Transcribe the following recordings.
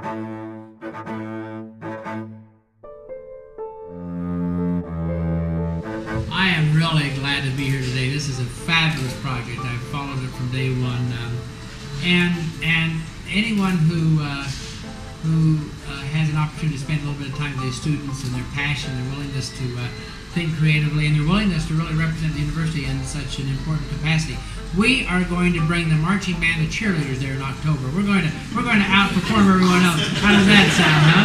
I am really glad to be here today. This is a fabulous project. I've followed it from day one, and anyone who has an opportunity to spend a little bit of time with these students and their passion, their willingness to think creatively, and their willingness to really represent the university in such an important capacity. We are going to bring the marching band of cheerleaders there in October. We're going to outperform everyone else. How does that sound, huh?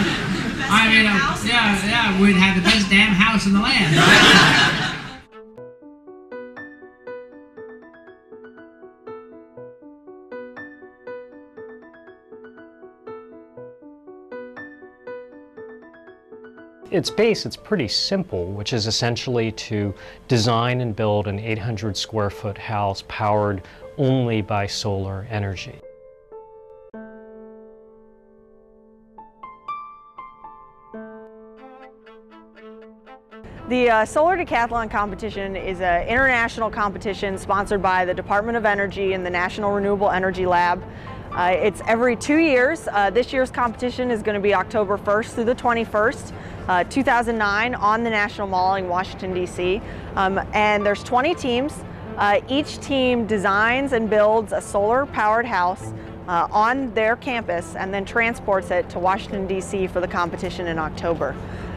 I mean, yeah, we'd have the best damn house in the land, right? Its base, it's pretty simple, which is essentially to design and build an 800 square foot house powered only by solar energy. The Solar Decathlon competition is an international competition sponsored by the Department of Energy and the National Renewable Energy Lab. It's every 2 years. This year's competition is going to be October 1st through the 21st, 2009 on the National Mall in Washington, D.C. And there's 20 teams. Each team designs and builds a solar-powered house on their campus and then transports it to Washington, D.C. for the competition in October.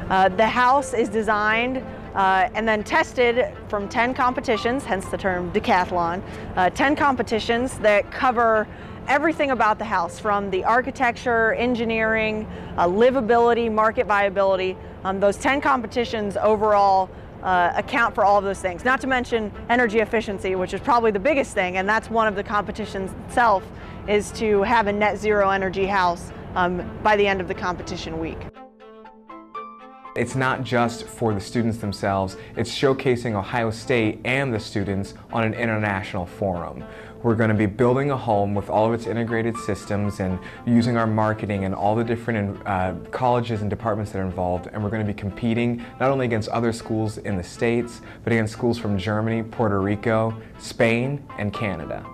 The house is designed and then tested from 10 competitions, hence the term decathlon. 10 competitions that cover everything about the house, from the architecture, engineering, livability, market viability. Those 10 competitions overall account for all of those things, not to mention energy efficiency, which is probably the biggest thing, and that's one of the competitions itself, is to have a net zero energy house by the end of the competition week. It's not just for the students themselves, it's showcasing Ohio State and the students on an international forum. We're going to be building a home with all of its integrated systems and using our marketing and all the different colleges and departments that are involved, and we're going to be competing not only against other schools in the States, but against schools from Germany, Puerto Rico, Spain, and Canada.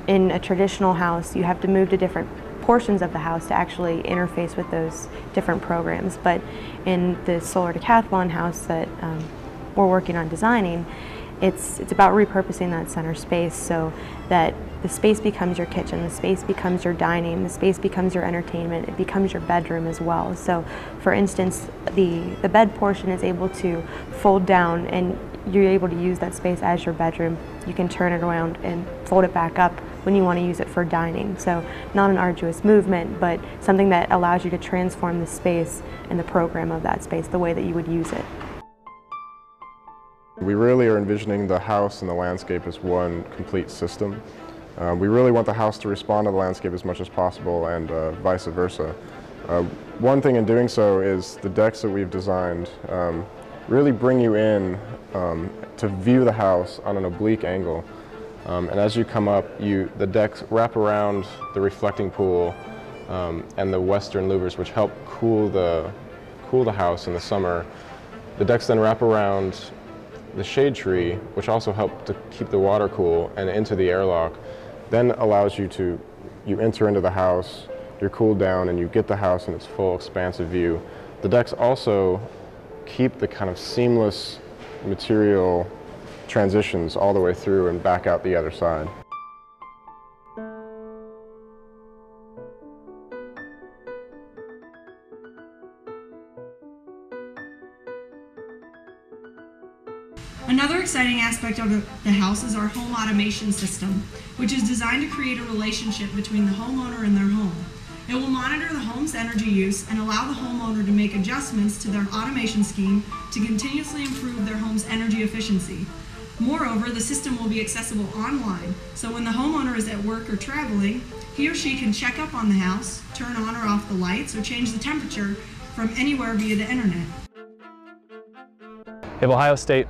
In a traditional house, you have to move to different portions of the house to actually interface with those different programs. But in the Solar Decathlon house that we're working on designing, it's about repurposing that center space so that the space becomes your kitchen, the space becomes your dining, the space becomes your entertainment, it becomes your bedroom as well. So for instance, the bed portion is able to fold down and you're able to use that space as your bedroom. You can turn it around and fold it back up when you want to use it for dining. So not an arduous movement, but something that allows you to transform the space and the program of that space the way that you would use it. We really are envisioning the house and the landscape as one complete system. We really want the house to respond to the landscape as much as possible, and vice versa. One thing in doing so is the decks that we've designed really bring you in to view the house on an oblique angle. And as you come up, the decks wrap around the reflecting pool and the western louvers, which help cool the house in the summer. The decks then wrap around the shade tree, which also help to keep the water cool, and into the airlock. Then allows you enter into the house, you're cooled down, and you get the house in its full expansive view. The decks also keep the kind of seamless material transitions all the way through and back out the other side. Another exciting aspect of the house is our home automation system, which is designed to create a relationship between the homeowner and their home. It will monitor the home's energy use and allow the homeowner to make adjustments to their automation scheme to continuously improve their home's energy efficiency. Moreover, the system will be accessible online, so when the homeowner is at work or traveling, he or she can check up on the house, turn on or off the lights, or change the temperature from anywhere via the internet. If Ohio State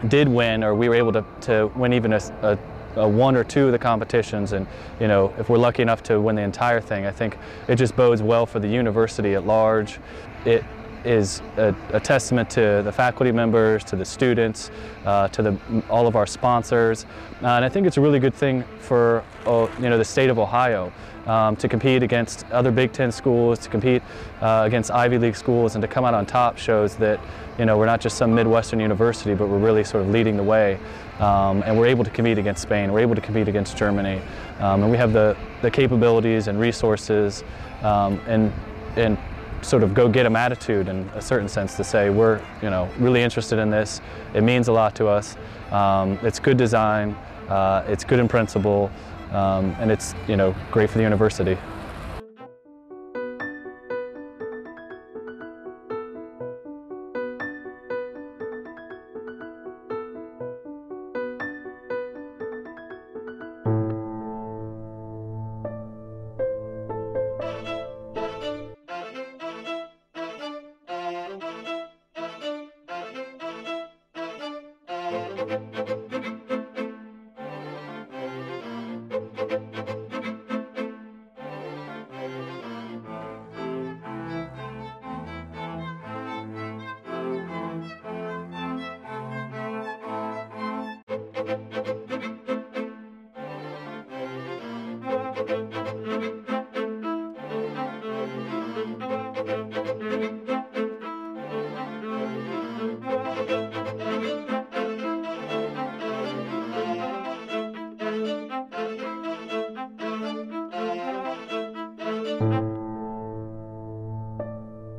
did win, or we were able to win even a one or two of the competitions, and you know, if we're lucky enough to win the entire thing, I think it just bodes well for the university at large. It is a testament to the faculty members, to the students, to all of our sponsors, and I think it's a really good thing for you know, the state of Ohio to compete against other Big Ten schools, to compete against Ivy League schools, and to come out on top shows that, you know, we're not just some Midwestern university, but we're really sort of leading the way, and we're able to compete against Spain, we're able to compete against Germany, and we have the capabilities and resources and sort of go-get-em attitude in a certain sense to say we're, you know, really interested in this. It means a lot to us. It's good design. It's good in principle, and it's, you know, great for the university.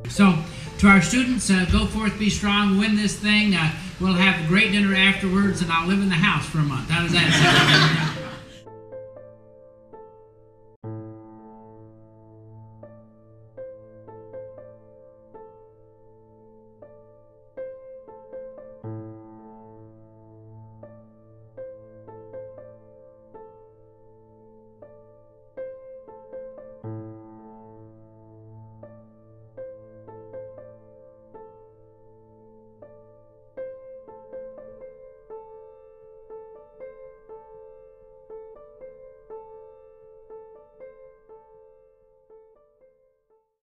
So, to our students, go forth, be strong, win this thing. We'll have a great dinner afterwards, and I'll live in the house for a month. How does that sound?